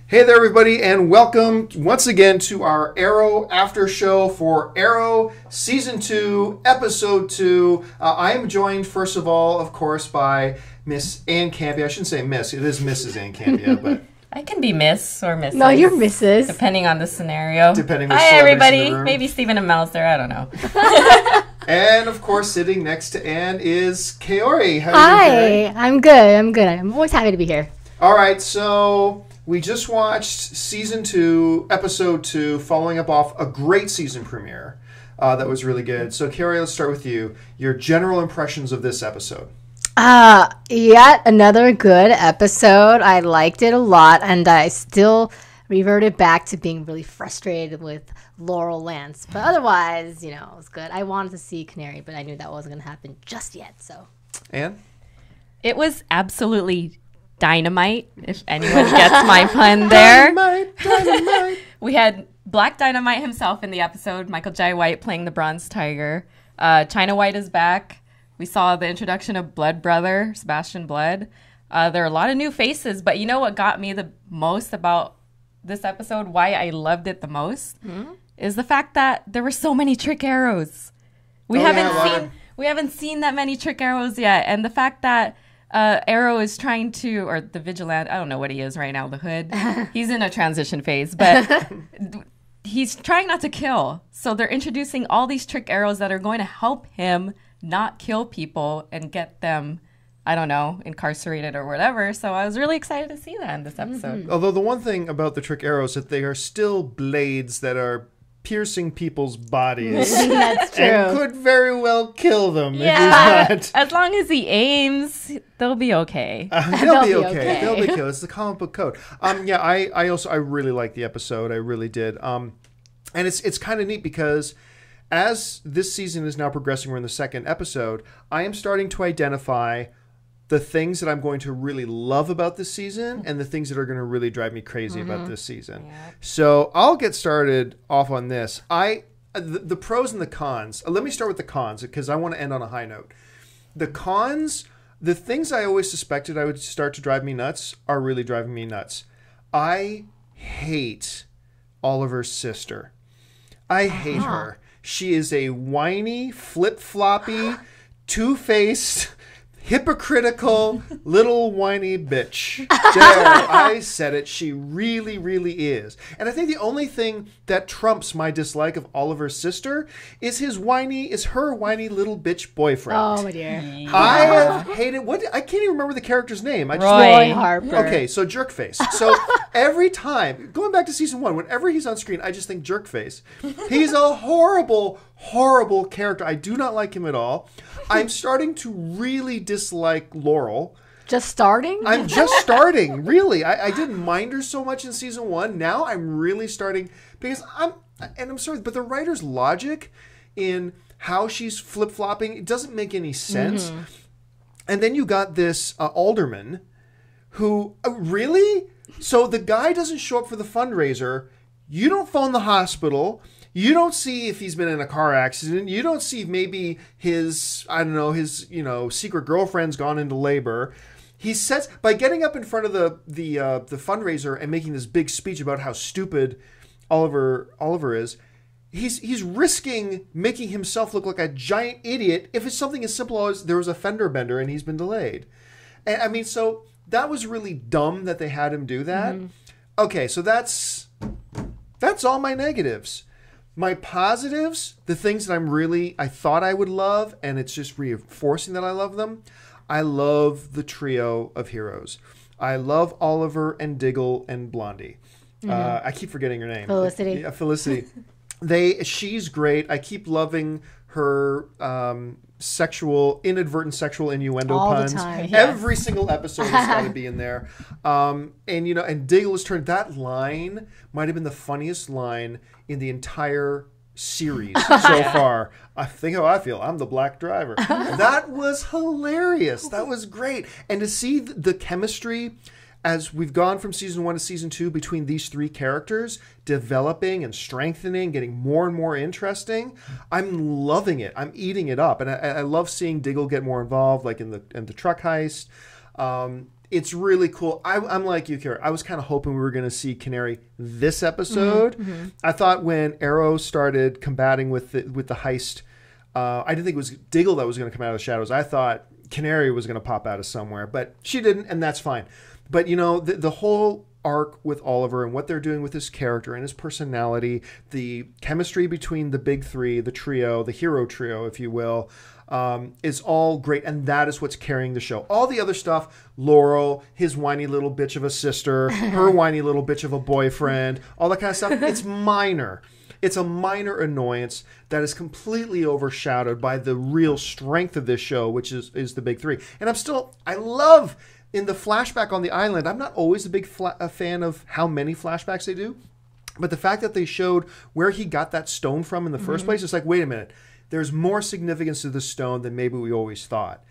Hey there, everybody, and welcome once again to our Arrow After Show for Arrow Season 2, Episode 2. I am joined, first of all, of course, by Miss Ann Campea. I shouldn't say Miss. It is Mrs. Ann Campea, but... I can be Miss or Mrs. No, you're Mrs. Depending on the scenario. Depending on Hi, everybody. Maybe Stephen and Mel's there. I don't know. And, of course, sitting next to Ann is Kaori. How Hi, are you doing, Kaori? I'm good. I'm always happy to be here. All right, so... We just watched Season 2, Episode 2, following up off a great season premiere that was really good. So, Carrie, let's start with you. Your general impressions of this episode. Yet another good episode. I liked it a lot, and I still reverted back to being really frustrated with Laurel Lance. But otherwise, it was good. I wanted to see Canary, but I knew that wasn't going to happen just yet, so. Anne? It was absolutely dynamite, if anyone gets my pun there. Dynamite. We had Black Dynamite himself in the episode, Michael Jai White playing the Bronze Tiger. China White is back. We saw the introduction of Blood Brother, Sebastian Blood. There are a lot of new faces, but you know what got me the most about this episode, why I loved it the most, is the fact that there were so many trick arrows. We haven't seen that many trick arrows yet, and the fact that Arrow is trying to, or the Vigilante, I don't know what he is right now, the Hood. He's in a transition phase, but he's trying not to kill. So they're introducing all these trick arrows that are going to help him not kill people and get them, I don't know, incarcerated or whatever. So I was really excited to see that in this episode. Although the one thing about the trick arrows is that they are still blades that are piercing people's bodies. That's true. And could very well kill them Yeah, if he's as long as he aims, they'll be okay. not. They'll be okay. okay. They'll be okay. It's the comic book code. I really liked the episode. I really did. And it's kind of neat because as this season is now progressing, we're in the second episode, I am starting to identify the things that I'm going to really love about this season and the things that are going to really drive me crazy about this season. Yeah. So I'll get started off on this. The pros and the cons. Let me start with the cons because I want to end on a high note. The cons, the things I always suspected I would start to drive me nuts are really driving me nuts. I hate Oliver's sister. I hate her. She is a whiny, flip-floppy, two-faced, hypocritical little whiny bitch. There, I said it. She really, really is. And I think the only thing that trumps my dislike of Oliver's sister is her whiny little bitch boyfriend. Oh, my dear. I have hated I can't even remember the character's name. Roy Harper. Okay, so Jerkface. So every time, going back to season 1, whenever he's on screen, I just think Jerkface. He's a horrible, horrible character. I do not like him at all. I'm starting to really dislike Laurel. Just starting? I'm just starting, really. I didn't mind her so much in season 1. Now I'm really starting, because I'm sorry, but the writer's logic in how she's flip-flopping, it doesn't make any sense. And then you got this alderman who, really? So the guy doesn't show up for the fundraiser. You don't phone the hospital. You don't see if he's been in a car accident. You don't see if maybe his secret girlfriend's gone into labor. He says, by getting up in front of the fundraiser and making this big speech about how stupid Oliver is, he's risking making himself look like a giant idiot if it's something as simple as there was a fender bender and he's been delayed. And I mean, so that was really dumb that they had him do that. Okay, so that's all my negatives. My positives, the things that I thought I would love, and it's just reinforcing that I love them. I love the trio of heroes. I love Oliver and Diggle and Blondie. I keep forgetting her name. Felicity. Yeah, Felicity. She's great. I keep loving her inadvertent sexual innuendo all puns. The time. Every single episode has got to be in there. And Diggle has turned, that line might have been the funniest line in the entire series so far. I think how I feel. I'm the black driver. That was hilarious. That was great. And to see the chemistry as we've gone from season 1 to season 2 between these three characters, developing and strengthening, getting more and more interesting, I'm loving it. I'm eating it up. And I love seeing Diggle get more involved, like in the truck heist. it's really cool. I'm like you, Kara. I was kind of hoping we were going to see Canary this episode. Mm-hmm. I thought when Arrow started combating with the heist, I didn't think it was Diggle that was going to come out of the shadows. I thought Canary was going to pop out of somewhere, but she didn't, and that's fine. But, you know, the whole arc with Oliver and what they're doing with his character and his personality, the chemistry between the big three, the trio, the hero trio, if you will, is all great. And that is what's carrying the show. All the other stuff, Laurel, his whiny little bitch of a sister, her whiny little bitch of a boyfriend, all that kind of stuff, it's minor. It's a minor annoyance that is completely overshadowed by the real strength of this show, which is the big three. And I love in the flashback on the island, I'm not always a fan of how many flashbacks they do, but the fact that they showed where he got that stone from in the first place, it's like, wait a minute, there's more significance to the stone than maybe we always thought.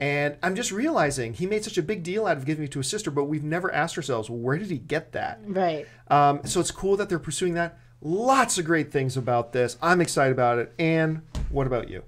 And I'm just realizing he made such a big deal out of giving it to his sister, but we've never asked ourselves, well, where did he get that? Right. So it's cool that they're pursuing that. Lots of great things about this. I'm excited about it. And what about you?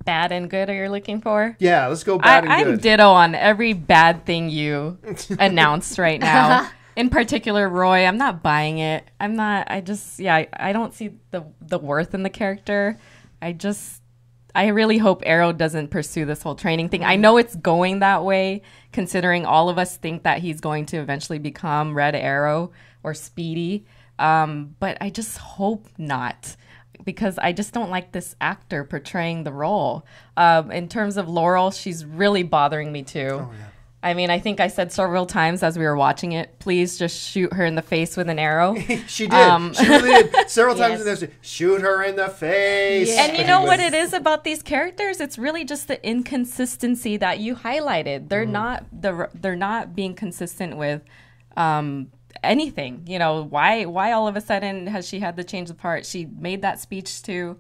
Bad and good are you looking for? Yeah, let's go bad and good. I'm ditto on every bad thing you announced right now. In particular, Roy, I'm not buying it. I don't see the worth in the character. I really hope Arrow doesn't pursue this whole training thing. I know it's going that way, considering all of us think that he's going to eventually become Red Arrow or Speedy. But I just hope not, because I just don't like this actor portraying the role. In terms of Laurel, she's really bothering me too. Oh, yeah. I mean, I think I said several times as we were watching it, please just shoot her in the face with an arrow. She did. She really did. Several times in this, shoot her in the face. Yeah. And you know what it is about these characters? It's really just the inconsistency that you highlighted. They're not being consistent with anything. You know, why all of a sudden has she had to change the part? She made that speech to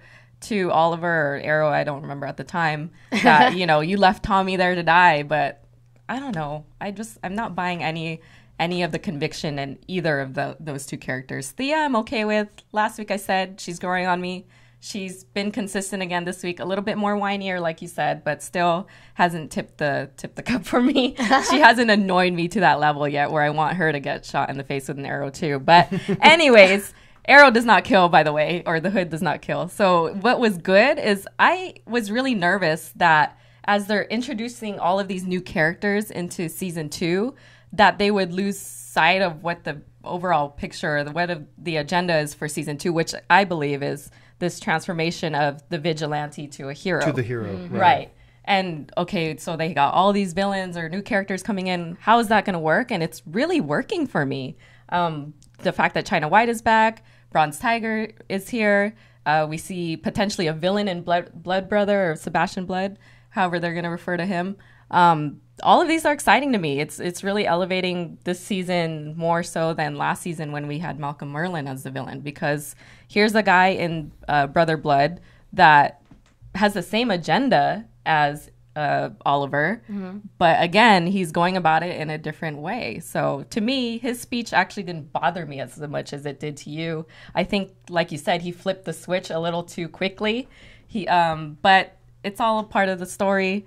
Oliver or Arrow, I don't remember at the time, that, you know, you left Tommy there to die, but I don't know. I'm not buying any of the conviction in either of those two characters. Thea, I'm okay with. Last week I said she's growing on me. She's been consistent again this week, a little bit more whinier, like you said, but still hasn't tipped the cup for me. She hasn't annoyed me to that level yet where I want her to get shot in the face with an arrow too. But anyways, Arrow does not kill, by the way, or the hood does not kill. So what was good is I was really nervous that as they're introducing all of these new characters into season 2, that they would lose sight of what the overall picture, what the agenda is for season 2, which I believe is this transformation of the vigilante to a hero. To the hero, mm-hmm. Right. And, okay, so they got all these villains or new characters coming in. How is that going to work? And it's really working for me. The fact that China White is back, Bronze Tiger is here. We see potentially a villain in Blood Brother or Sebastian Blood, however they're going to refer to him. All of these are exciting to me. It's really elevating this season more so than last season when we had Malcolm Merlyn as the villain, because here's a guy in Brother Blood that has the same agenda as Oliver, mm-hmm. but again, he's going about it in a different way. So to me, his speech actually didn't bother me as much as it did to you. I think, like you said, he flipped the switch a little too quickly. But it's all a part of the story.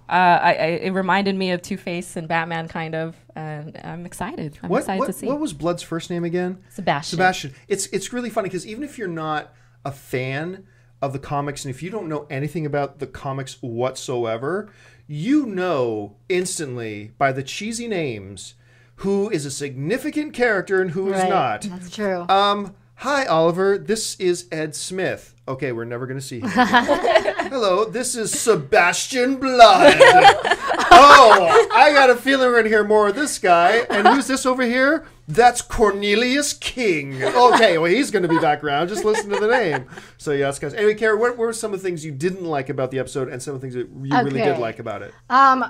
It reminded me of Two-Face and Batman, kind of, and I'm excited. I'm excited to see. What was Blood's first name again? Sebastian. It's really funny because even if you're not a fan of the comics and if you don't know anything about the comics whatsoever, you know instantly by the cheesy names who is a significant character and who is not. That's true. Hi, Oliver. This is Ed Smith. Okay, we're never going to see him again. Hello, this is Sebastian Blood. Oh, I got a feeling we're going to hear more of this guy. And who's this over here? That's Cornelius King. Okay, well, he's going to be back around. Just listen to the name. So, yes, guys. Anyway, Kara, what were some of the things you didn't like about the episode and some of the things that you really did like about it?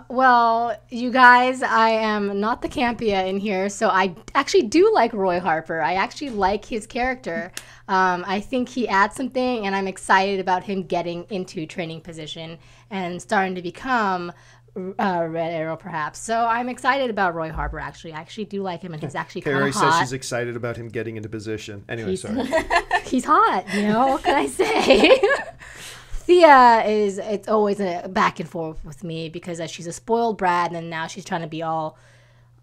Well, you guys, I am not the Campea in here, so I actually do like Roy Harper. I actually like his character. I think he adds something, and I'm excited about him getting into training position and starting to become Red Arrow, perhaps. So I'm excited about Roy Harper, actually. I actually do like him, and he's actually kind of hot. Kaori says she's excited about him getting into position. Anyway, sorry. He's hot, you know? What can I say? Thea it's always a back and forth with me because she's a spoiled brat and now she's trying to be all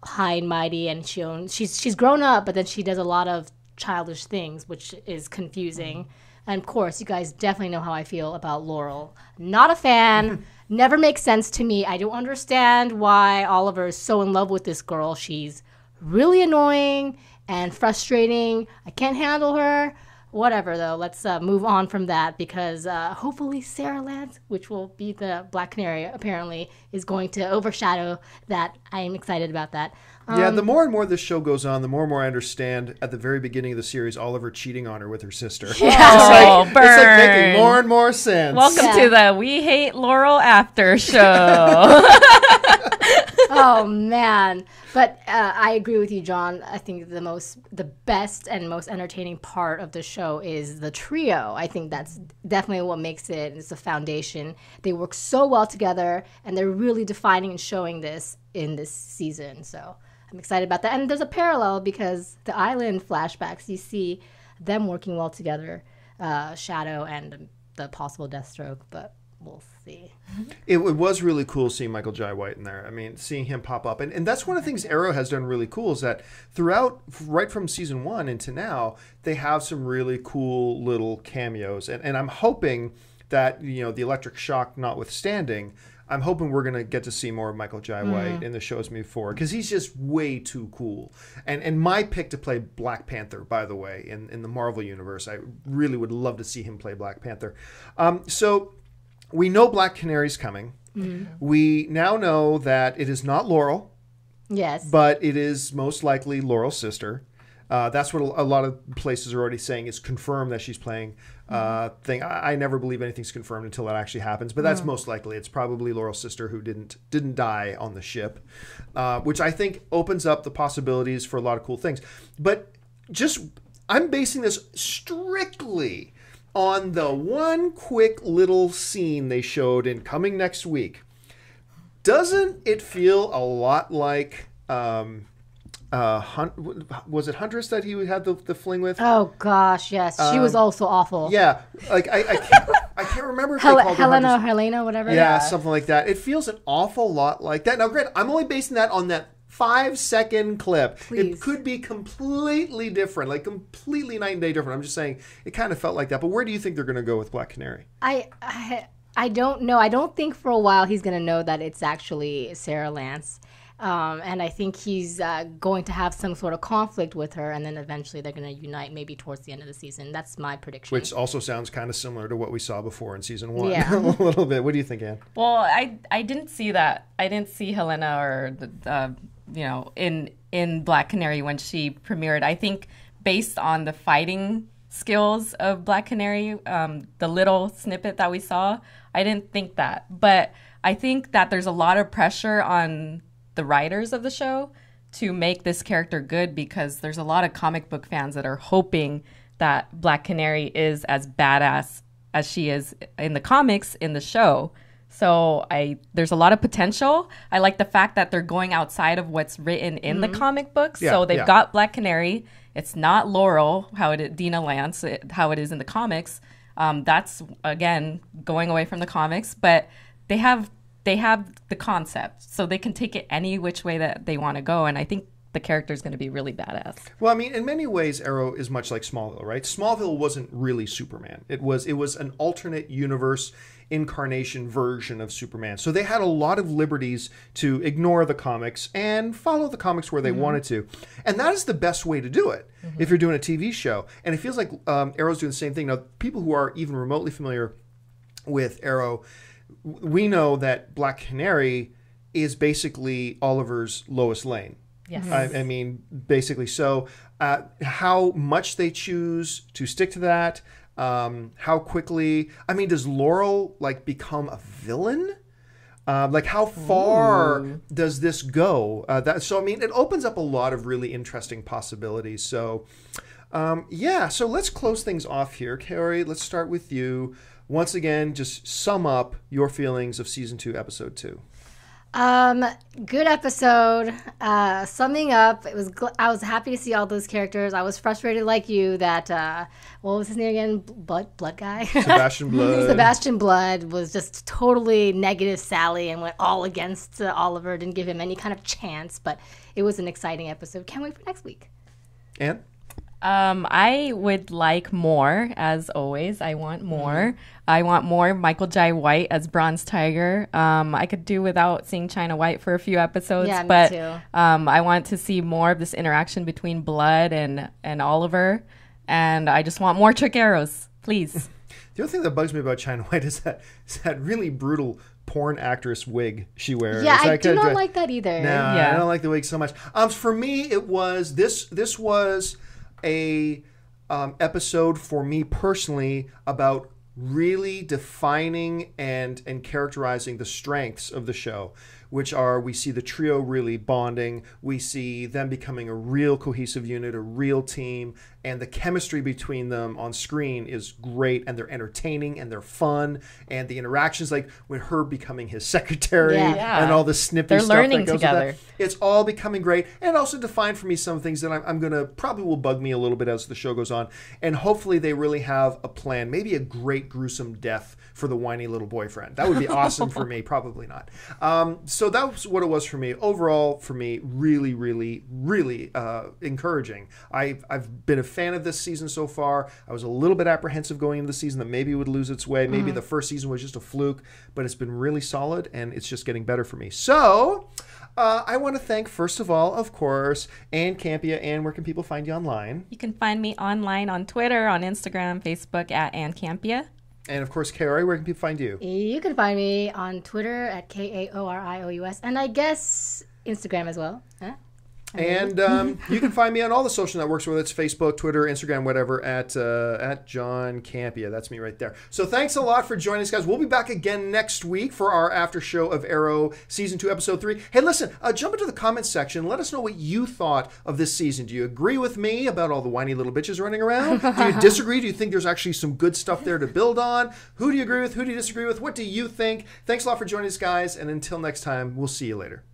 high and mighty and she's grown up, but then she does a lot of childish things, which is confusing. And of course, you guys definitely know how I feel about Laurel. Not a fan. Never makes sense to me. I don't understand why Oliver is so in love with this girl. She's really annoying and frustrating. I can't handle her. Whatever, though. Let's move on from that because hopefully Sarah Lance, which will be the Black Canary, apparently, is going to overshadow that. I am excited about that. Yeah, the more and more this show goes on, the more and more I understand at the very beginning of the series, Oliver cheating on her with her sister. Yeah. It's like making more and more sense. Welcome to the We Hate Laurel After Show. Oh man, but I agree with you, John. I think the best and most entertaining part of the show is the trio. I think that's definitely what makes it. It's the foundation. They work so well together, and they're really defining and showing this in this season. So I'm excited about that. And there's a parallel because the island flashbacks, you see them working well together, Shadow and the possible Deathstroke, but we'll see. It was really cool seeing Michael Jai White in there. I mean, seeing him pop up. And that's one of the things Arrow has done really cool is that throughout, right from season 1 into now, they have some really cool little cameos. And I'm hoping that, the electric shock notwithstanding, I'm hoping we're going to get to see more of Michael Jai White in the shows moving forward because he's just way too cool. And my pick to play Black Panther, by the way, in the Marvel Universe, I really would love to see him play Black Panther. So we know Black Canary's coming. Mm-hmm. We now know that it is not Laurel. Yes. But it is most likely Laurel's sister. That's what a lot of places are already saying is confirmed that she's playing thing. I never believe anything's confirmed until it actually happens, but that's most likely. It's probably Laurel's sister who didn't die on the ship, which I think opens up the possibilities for a lot of cool things. But I'm basing this strictly on the one quick little scene they showed in Coming Next Week. Doesn't it feel a lot like was it Huntress that he had the fling with? Oh gosh, yes. She was also awful. Yeah, like I can't remember if they called her Helena, whatever. Yeah, something like that. It feels an awful lot like that. Now, granted, I'm only basing that on that 5-second clip. Please. It could be completely different, like completely night and day different. I'm just saying it kind of felt like that. But where do you think they're going to go with Black Canary? I don't know. I don't think for a while he's going to know that it's actually Sarah Lance. And I think he's going to have some sort of conflict with her, and then eventually they're going to unite maybe towards the end of the season. That's my prediction. Which also sounds kind of similar to what we saw before in season 1. Yeah. A little bit. What do you think, Anne? Well, I didn't see that. I didn't see Helena or in Black Canary when she premiered. I think based on the fighting skills of Black Canary, the little snippet that we saw, I didn't think that. But I think that there's a lot of pressure on the writers of the show to make this character good because there's a lot of comic book fans that are hoping that Black Canary is as badass as she is in the comics in the show. So there's a lot of potential. I like the fact that they're going outside of what's written in the comic books. Yeah, so they've got Black Canary. It's not Laurel, Dina Lance, how it is in the comics. That's, again, going away from the comics. But they have the concept, so they can take it any which way that they want to go. And I think the character is going to be really badass. Well, I mean, in many ways, Arrow is much like Smallville, right? Smallville wasn't really Superman. It was an alternate universe incarnation version of Superman. So they had a lot of liberties to ignore the comics and follow the comics where they wanted to. And that is the best way to do it if you're doing a TV show. And it feels like Arrow's doing the same thing. Now, people who are even remotely familiar with Arrow, we know that Black Canary is basically Oliver's Lois Lane. Yes. I mean, basically. So how much they choose to stick to that, how quickly. I mean, does Laurel become a villain? How far does this go? So, I mean, it opens up a lot of really interesting possibilities. So, so let's close things off here. Kaori, let's start with you. Once again, just sum up your feelings of Season 2, Episode 2. Good episode. Summing up, I was happy to see all those characters. I was frustrated like you that what was his name again? Blood guy. Sebastian Blood. Sebastian Blood was just totally negative Sally and went all against Oliver. Didn't give him any kind of chance. But it was an exciting episode. Can't wait for next week. Anne? I would like more, as always. I want more. I want more Michael Jai White as Bronze Tiger. I could do without seeing China White for a few episodes, Yeah, me but too. I want to see more of this interaction between Blood and Oliver, and I just want more trick arrows, please. The other thing that bugs me about China White is that really brutal porn actress wig she wears. Yeah, I do not like that either. No, Yeah. I don't like the wig so much. For me, it was this was a episode for me personally about really defining and characterizing the strengths of the show, which are, we see the trio really bonding, we see them becoming a real cohesive unit, a real team, and the chemistry between them on screen is great, and they're entertaining and they're fun, and the interactions, like with her becoming his secretary Yeah. and all the snippy They're stuff learning that goes together. with that. It's all becoming great, and also defined for me some things that I'm gonna probably will bug me a little bit as the show goes on, and hopefully they really have a plan, maybe a great gruesome death for the whiny little boyfriend. That would be awesome for me. Probably not. So that was what it was for me. Overall, for me, really, really, really encouraging. I've been a fan of this season so far. I was a little bit apprehensive going into the season that maybe it would lose its way. Maybe the first season was just a fluke, but it's been really solid, and it's just getting better for me. So I want to thank, first of all, of course, Anne Campea. Anne, where can people find you online? You can find me online on Twitter, on Instagram, Facebook at Ann Campea. And of course, Kaori, where can people find you? You can find me on Twitter at KAORIOUS, and I guess Instagram as well. Huh? And you can find me on all the social networks, whether it's Facebook, Twitter, Instagram, whatever, at John Campea. That's me right there. So thanks a lot for joining us, guys. We'll be back again next week for our after show of Arrow Season 2, Episode 3. Hey, listen, jump into the comments section. Let us know what you thought of this season. Do you agree with me about all the whiny little bitches running around? Do you disagree? Do you think there's actually some good stuff there to build on? Who do you agree with? Who do you disagree with? What do you think? Thanks a lot for joining us, guys. And until next time, we'll see you later.